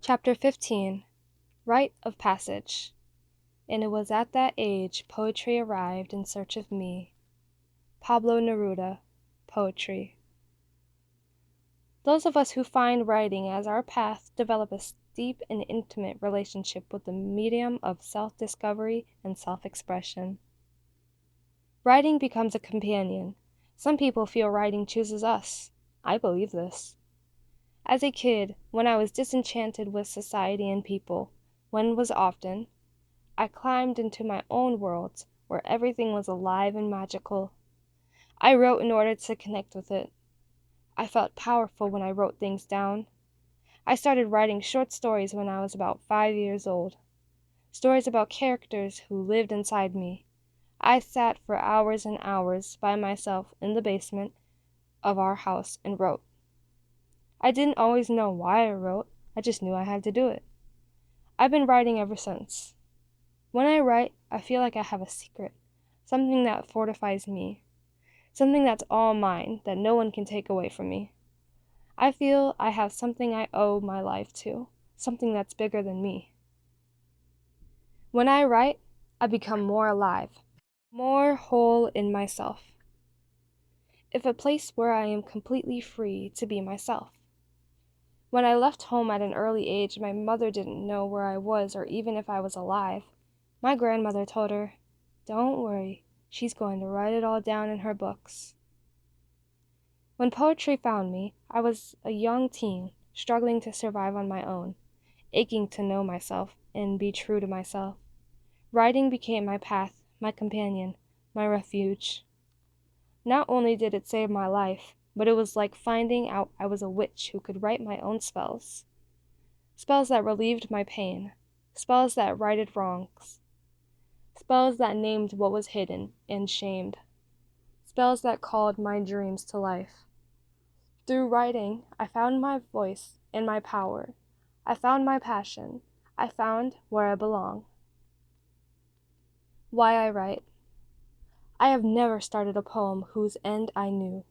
Chapter 15. Rite of Passage. And it was at that age poetry arrived in search of me. Pablo Neruda, Poetry. Those of us who find writing as our path develop a deep and intimate relationship with the medium of self-discovery and self-expression. Writing becomes a companion. Some people feel writing chooses us. I believe this. As a kid, when I was disenchanted with society and people, when was often, I climbed into my own world where everything was alive and magical. I wrote in order to connect with it. I felt powerful when I wrote things down. I started writing short stories when I was about 5 years old. Stories about characters who lived inside me. I sat for hours and hours by myself in the basement of our house and wrote. I didn't always know why I wrote, I just knew I had to do it. I've been writing ever since. When I write, I feel like I have a secret, something that fortifies me, something that's all mine, that no one can take away from me. I feel I have something I owe my life to, something that's bigger than me. When I write, I become more alive, more whole in myself. It's a place where I am completely free to be myself. When I left home at an early age, my mother didn't know where I was or even if I was alive. My grandmother told her, "Don't worry, she's going to write it all down in her books." When poetry found me, I was a young teen, struggling to survive on my own, aching to know myself and be true to myself. Writing became my path, my companion, my refuge. Not only did it save my life, but it was like finding out I was a witch who could write my own spells. Spells that relieved my pain, spells that righted wrongs, spells that named what was hidden and shamed, spells that called my dreams to life. Through writing, I found my voice and my power. I found my passion. I found where I belong. Why I write. I have never started a poem whose end I knew.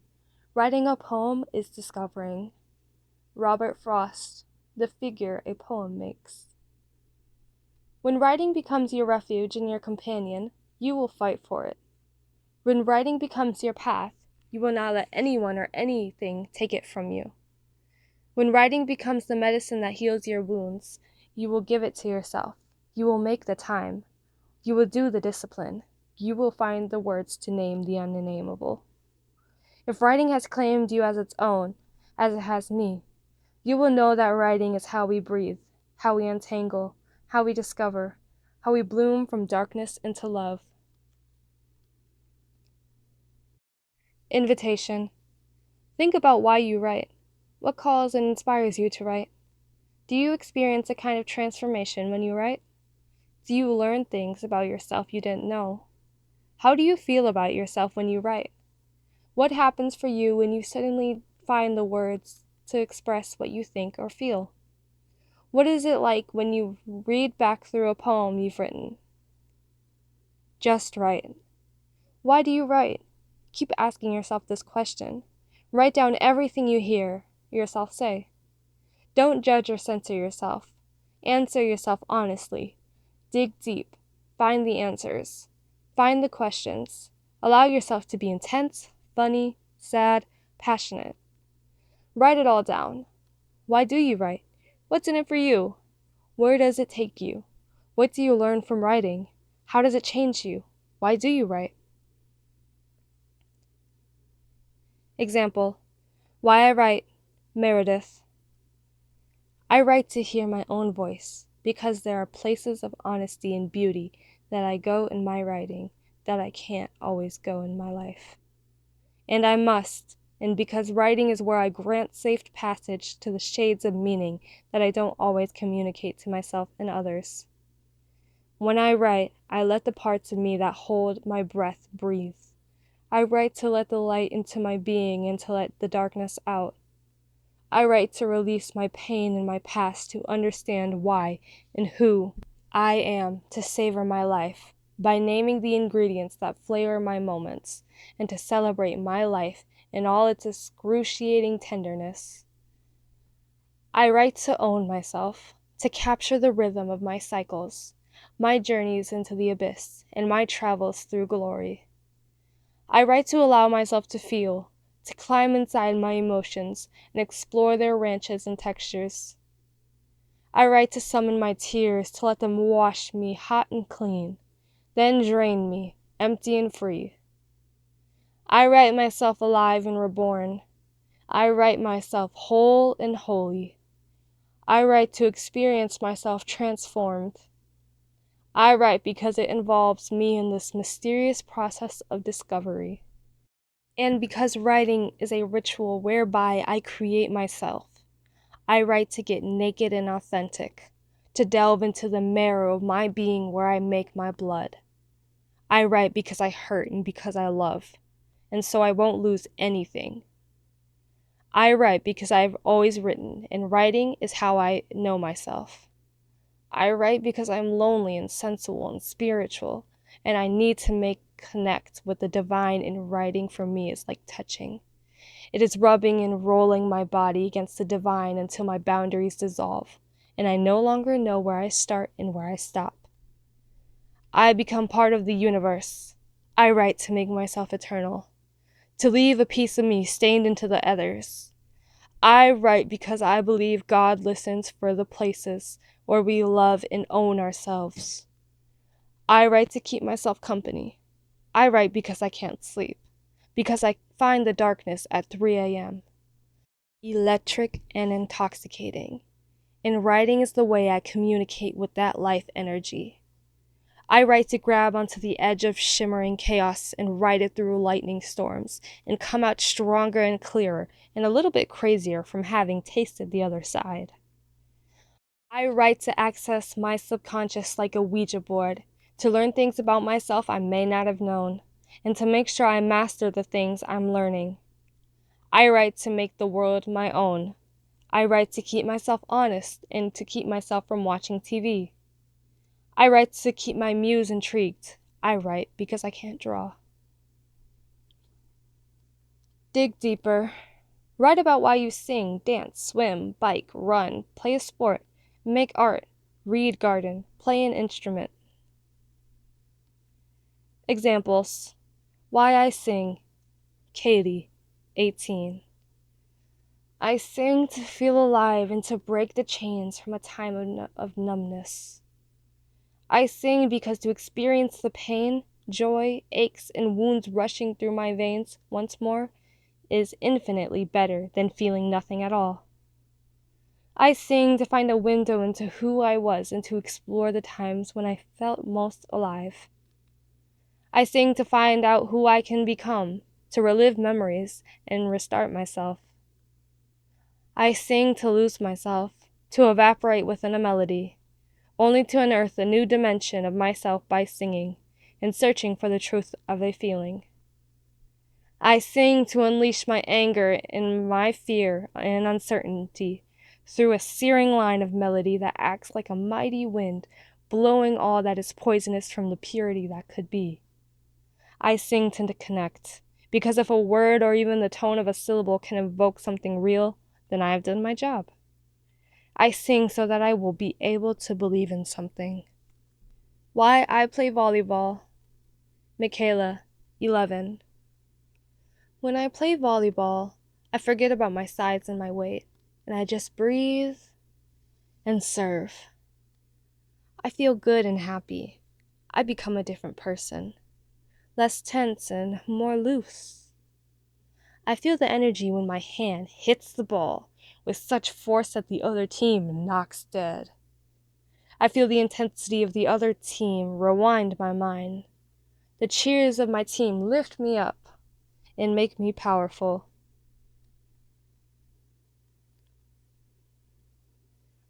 Writing a poem is discovering. Robert Frost, the figure a poem makes. When writing becomes your refuge and your companion, you will fight for it. When writing becomes your path, you will not let anyone or anything take it from you. When writing becomes the medicine that heals your wounds, you will give it to yourself. You will make the time. You will do the discipline. You will find the words to name the unnameable. If writing has claimed you as its own, as it has me, you will know that writing is how we breathe, how we untangle, how we discover, how we bloom from darkness into love. Invitation. Think about why you write. What calls and inspires you to write? Do you experience a kind of transformation when you write? Do you learn things about yourself you didn't know? How do you feel about yourself when you write? What happens for you when you suddenly find the words to express what you think or feel? What is it like when you read back through a poem you've written? Just write. Why do you write? Keep asking yourself this question. Write down everything you hear yourself say. Don't judge or censor yourself. Answer yourself honestly. Dig deep. Find the answers. Find the questions. Allow yourself to be intense, funny, sad, passionate. Write it all down. Why do you write? What's in it for you? Where does it take you? What do you learn from writing? How does it change you? Why do you write? Example. Why I write. Meredith. I write to hear my own voice, because there are places of honesty and beauty that I go in my writing that I can't always go in my life. And I must, and because writing is where I grant safe passage to the shades of meaning that I don't always communicate to myself and others. When I write, I let the parts of me that hold my breath breathe. I write to let the light into my being and to let the darkness out. I write to release my pain and my past, to understand why and who I am, to savor my life by naming the ingredients that flavor my moments, and to celebrate my life in all its excruciating tenderness. I write to own myself, to capture the rhythm of my cycles, my journeys into the abyss, and my travels through glory. I write to allow myself to feel, to climb inside my emotions and explore their ranches and textures. I write to summon my tears, to let them wash me hot and clean, then drain me, empty and free. I write myself alive and reborn. I write myself whole and holy. I write to experience myself transformed. I write because it involves me in this mysterious process of discovery. And because writing is a ritual whereby I create myself. I write to get naked and authentic, to delve into the marrow of my being where I make my blood. I write because I hurt and because I love, and so I won't lose anything. I write because I've always written, and writing is how I know myself. I write because I'm lonely and sensual and spiritual, and I need to make connect with the divine, and writing for me is like touching. It is rubbing and rolling my body against the divine until my boundaries dissolve, and I no longer know where I start and where I stop. I become part of the universe. I write to make myself eternal, to leave a piece of me stained into the others. I write because I believe God listens for the places where we love and own ourselves. I write to keep myself company. I write because I can't sleep, because I find the darkness at 3 a.m. electric and intoxicating, and writing is the way I communicate with that life energy. I write to grab onto the edge of shimmering chaos and ride it through lightning storms, and come out stronger and clearer, and a little bit crazier from having tasted the other side. I write to access my subconscious like a Ouija board, to learn things about myself I may not have known, and to make sure I master the things I'm learning. I write to make the world my own. I write to keep myself honest and to keep myself from watching TV. I write to keep my muse intrigued. I write because I can't draw. Dig deeper. Write about why you sing, dance, swim, bike, run, play a sport, make art, read, garden, play an instrument. Examples. Why I sing. Katie, 18. I sing to feel alive and to break the chains from a time of numbness. I sing because to experience the pain, joy, aches, and wounds rushing through my veins once more is infinitely better than feeling nothing at all. I sing to find a window into who I was and to explore the times when I felt most alive. I sing to find out who I can become, to relive memories and restart myself. I sing to lose myself, to evaporate within a melody, only to unearth a new dimension of myself by singing, and searching for the truth of a feeling. I sing to unleash my anger and my fear and uncertainty through a searing line of melody that acts like a mighty wind, blowing all that is poisonous from the purity that could be. I sing to connect, because if a word or even the tone of a syllable can evoke something real, then I have done my job. I sing so that I will be able to believe in something. Why I play volleyball. Michaela, 11. When I play volleyball, I forget about my size and my weight, and I just breathe and serve. I feel good and happy. I become a different person, less tense and more loose. I feel the energy when my hand hits the ball with such force that the other team knocks dead. I feel the intensity of the other team rewind my mind. The cheers of my team lift me up and make me powerful.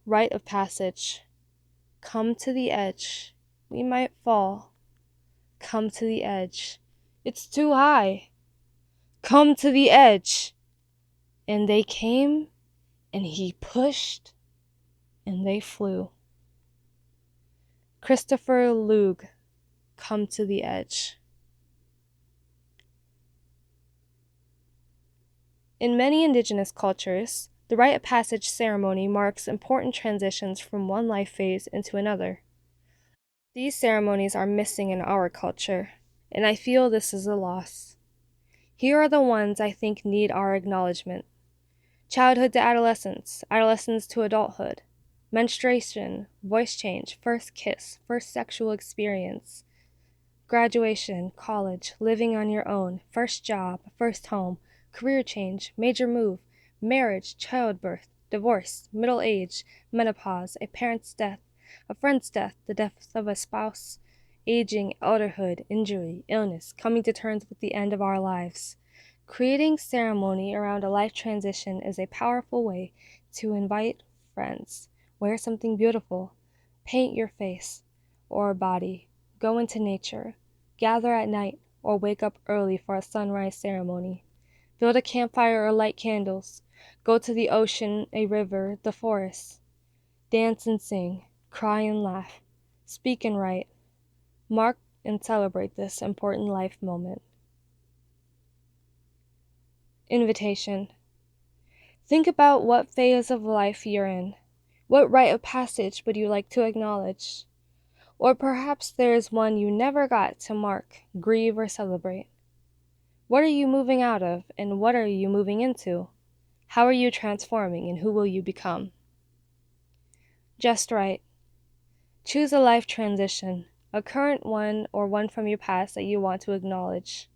Rite of passage. Come to the edge. We might fall. Come to the edge. It's too high. Come to the edge. And they came, and he pushed, and they flew. Christopher Loog, Come to the Edge. In many indigenous cultures, The rite of passage ceremony marks important transitions from one life phase into another. These ceremonies are missing in our culture, and I feel this is a loss. Here are the ones I think need our acknowledgement. Childhood to adolescence, adolescence to adulthood, menstruation, voice change, first kiss, first sexual experience, graduation, college, living on your own, first job, first home, career change, major move, marriage, childbirth, divorce, middle age, menopause, a parent's death, a friend's death, the death of a spouse, aging, elderhood, injury, illness, coming to terms with the end of our lives. Creating ceremony around a life transition is a powerful way to invite friends, wear something beautiful, paint your face or body, go into nature, gather at night, or wake up early for a sunrise ceremony. Build a campfire or light candles, go to the ocean, a river, the forest. Dance and sing, cry and laugh, speak and write. Mark and celebrate this important life moment. Invitation. Think about what phase of life you're in. What rite of passage would you like to acknowledge? Or perhaps there is one you never got to mark, grieve, or celebrate. What are you moving out of, and what are you moving into? How are you transforming, and who will you become? Just right. Choose a life transition, a current one or one from your past that you want to acknowledge.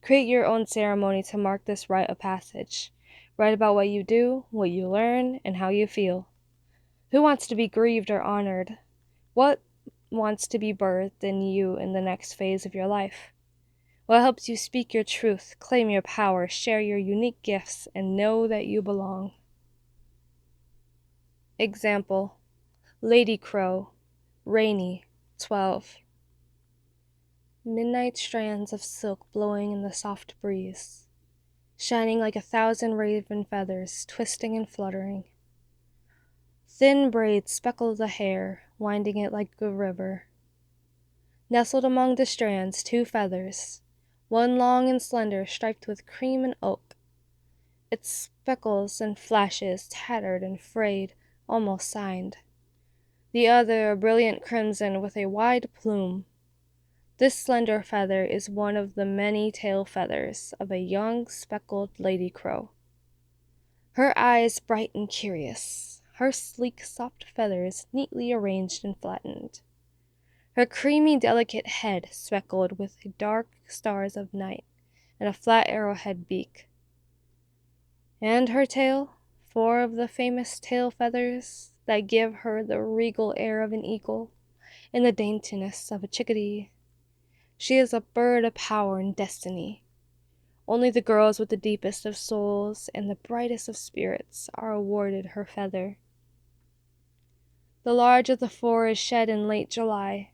Create your own ceremony to mark this rite of passage. Write about what you do, what you learn, and how you feel. Who wants to be grieved or honored? What wants to be birthed in you in the next phase of your life? What helps you speak your truth, claim your power, share your unique gifts, and know that you belong? Example: Lady Crow, rainy, 12. Midnight strands of silk blowing in the soft breeze, shining like 1,000 raven feathers, twisting and fluttering. Thin braids speckle the hair, winding it like a river. Nestled among the strands, 2 feathers, one long and slender, striped with cream and oak. Its speckles and flashes, tattered and frayed, almost signed. The other a brilliant crimson with a wide plume. This slender feather is one of the many tail feathers of a young speckled lady crow. Her eyes bright and curious, her sleek soft feathers neatly arranged and flattened. Her creamy delicate head speckled with dark stars of night, and a flat arrowhead beak. And her tail, 4 of the famous tail feathers that give her the regal air of an eagle and the daintiness of a chickadee. She is a bird of power and destiny. Only the girls with the deepest of souls and the brightest of spirits are awarded her feather. The large of the 4 is shed in late July,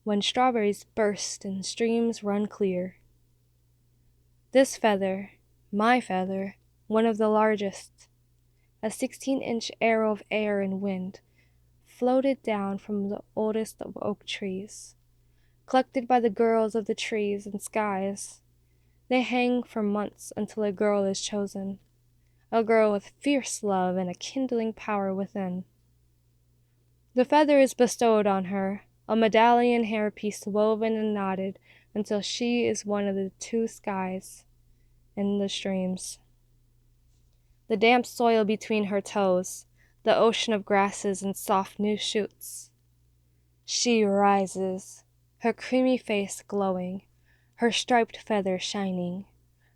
when strawberries burst and streams run clear. This feather, my feather, one of the largest, a 16-inch arrow of air and wind, floated down from the oldest of oak trees, collected by the girls of the trees and skies. They hang for months until a girl is chosen, a girl with fierce love and a kindling power within. The feather is bestowed on her, a medallion hairpiece woven and knotted until she is one of the 2 skies and the streams. The damp soil between her toes, the ocean of grasses and soft new shoots. She rises, her creamy face glowing, her striped feather shining,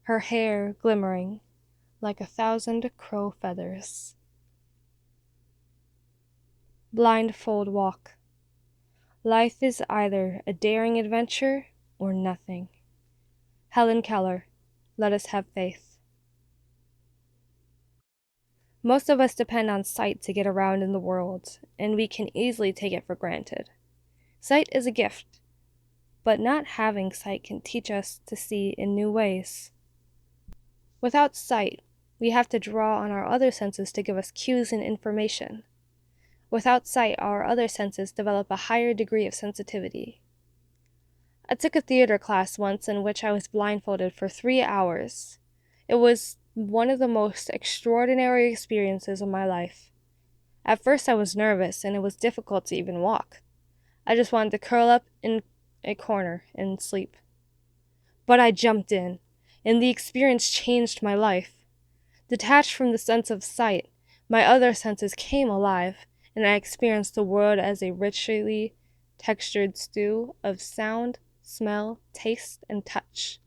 her hair glimmering like 1,000 crow feathers. Blindfold walk. Life is either a daring adventure or nothing. Helen Keller, Let Us Have Faith. Most of us depend on sight to get around in the world, and we can easily take it for granted. Sight is a gift, but not having sight can teach us to see in new ways. Without sight, we have to draw on our other senses to give us cues and information. Without sight, our other senses develop a higher degree of sensitivity. I took a theater class once in which I was blindfolded for 3 hours. It was one of the most extraordinary experiences of my life. At first I was nervous and it was difficult to even walk. I just wanted to curl up in a corner and sleep. But I jumped in, and the experience changed my life. Detached from the sense of sight, my other senses came alive, and I experienced the world as a richly textured stew of sound, smell, taste, and touch.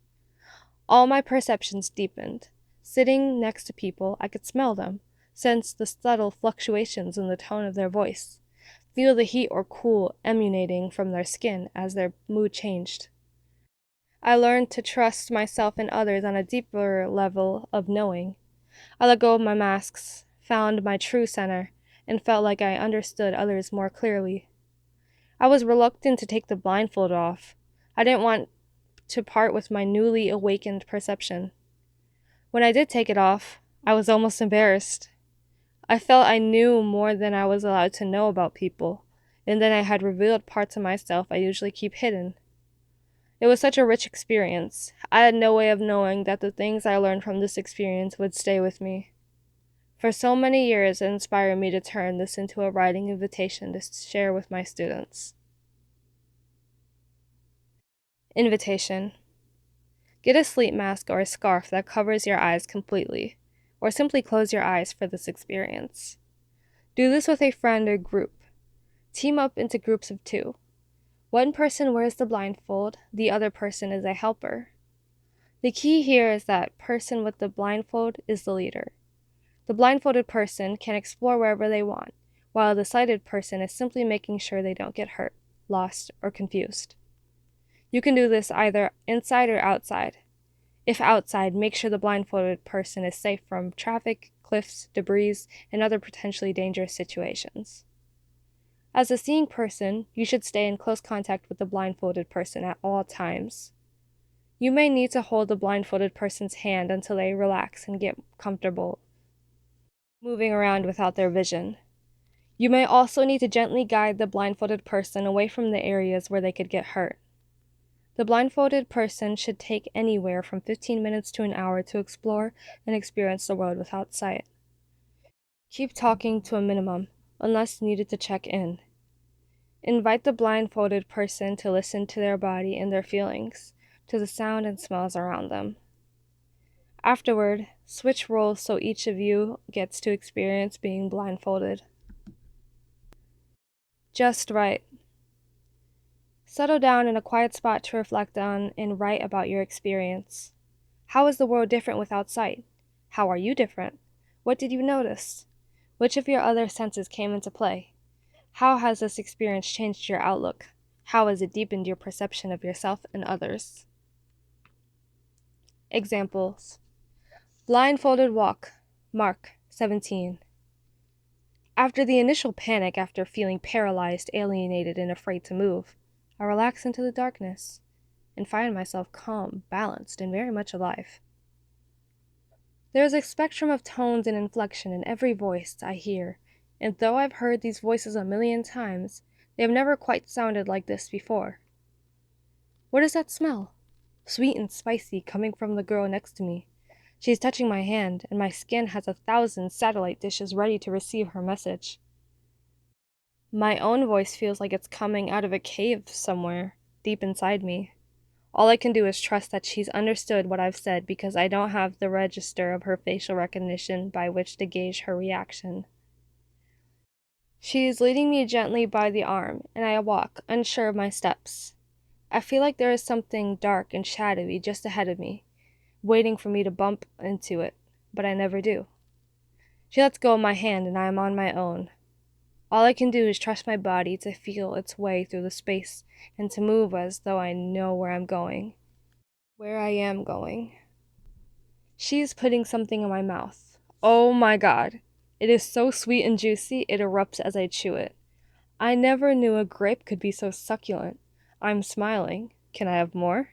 All my perceptions deepened. Sitting next to people, I could smell them, sense the subtle fluctuations in the tone of their voice, feel the heat or cool emanating from their skin as their mood changed. I learned to trust myself and others on a deeper level of knowing. I let go of my masks, found my true center, and felt like I understood others more clearly. I was reluctant to take the blindfold off. I didn't want to part with my newly awakened perception. When I did take it off, I was almost embarrassed. I felt I knew more than I was allowed to know about people, and then I had revealed parts of myself I usually keep hidden. It was such a rich experience. I had no way of knowing that the things I learned from this experience would stay with me. For so many years, it inspired me to turn this into a writing invitation to share with my students. Invitation. Get a sleep mask or a scarf that covers your eyes completely, or simply close your eyes for this experience. Do this with a friend or group. Team up into groups of 2. One person wears the blindfold, the other person is a helper. The key here is that person with the blindfold is the leader. The blindfolded person can explore wherever they want, while the sighted person is simply making sure they don't get hurt, lost, or confused. You can do this either inside or outside. If outside, make sure the blindfolded person is safe from traffic, cliffs, debris, and other potentially dangerous situations. As a seeing person, you should stay in close contact with the blindfolded person at all times. You may need to hold the blindfolded person's hand until they relax and get comfortable moving around without their vision. You may also need to gently guide the blindfolded person away from the areas where they could get hurt. The blindfolded person should take anywhere from 15 minutes to an hour to explore and experience the world without sight. Keep talking to a minimum, unless needed to check in. Invite the blindfolded person to listen to their body and their feelings, to the sound and smells around them. Afterward, switch roles so each of you gets to experience being blindfolded. Just right. Settle down in a quiet spot to reflect on and write about your experience. How is the world different without sight? How are you different? What did you notice? Which of your other senses came into play? How has this experience changed your outlook? How has it deepened your perception of yourself and others? Examples. Blindfolded walk. Mark, 17. After the initial panic after feeling paralyzed, alienated, and afraid to move, I relax into the darkness and find myself calm, balanced, and very much alive. There is a spectrum of tones and inflection in every voice I hear, and though I've heard these voices a million times, they have never quite sounded like this before. What is that smell? Sweet and spicy, coming from the girl next to me. She's touching my hand, and my skin has 1,000 satellite dishes ready to receive her message. My own voice feels like it's coming out of a cave somewhere, deep inside me. All I can do is trust that she's understood what I've said because I don't have the register of her facial recognition by which to gauge her reaction. She is leading me gently by the arm, and I walk, unsure of my steps. I feel like there is something dark and shadowy just ahead of me, waiting for me to bump into it, but I never do. She lets go of my hand and I am on my own. All I can do is trust my body to feel its way through the space and to move as though I know where I'm going. Where I am going. She is putting something in my mouth. Oh my God. It is so sweet and juicy, it erupts as I chew it. I never knew a grape could be so succulent. I'm smiling. Can I have more?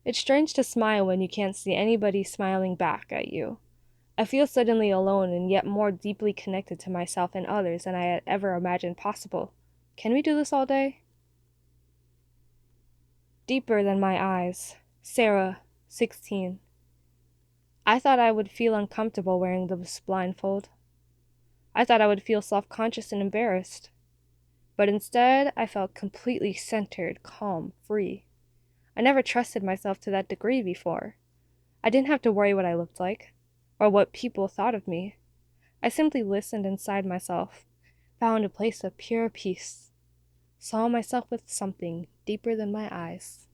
It's strange to smile when you can't see anybody smiling back at you. I feel suddenly alone and yet more deeply connected to myself and others than I had ever imagined possible. Can we do this all day? Deeper than my eyes. Sarah, 16. I thought I would feel uncomfortable wearing the blindfold. I thought I would feel self-conscious and embarrassed. But instead, I felt completely centered, calm, free. I never trusted myself to that degree before. I didn't have to worry what I looked like, or what people thought of me. I simply listened inside myself, found a place of pure peace, saw myself with something deeper than my eyes.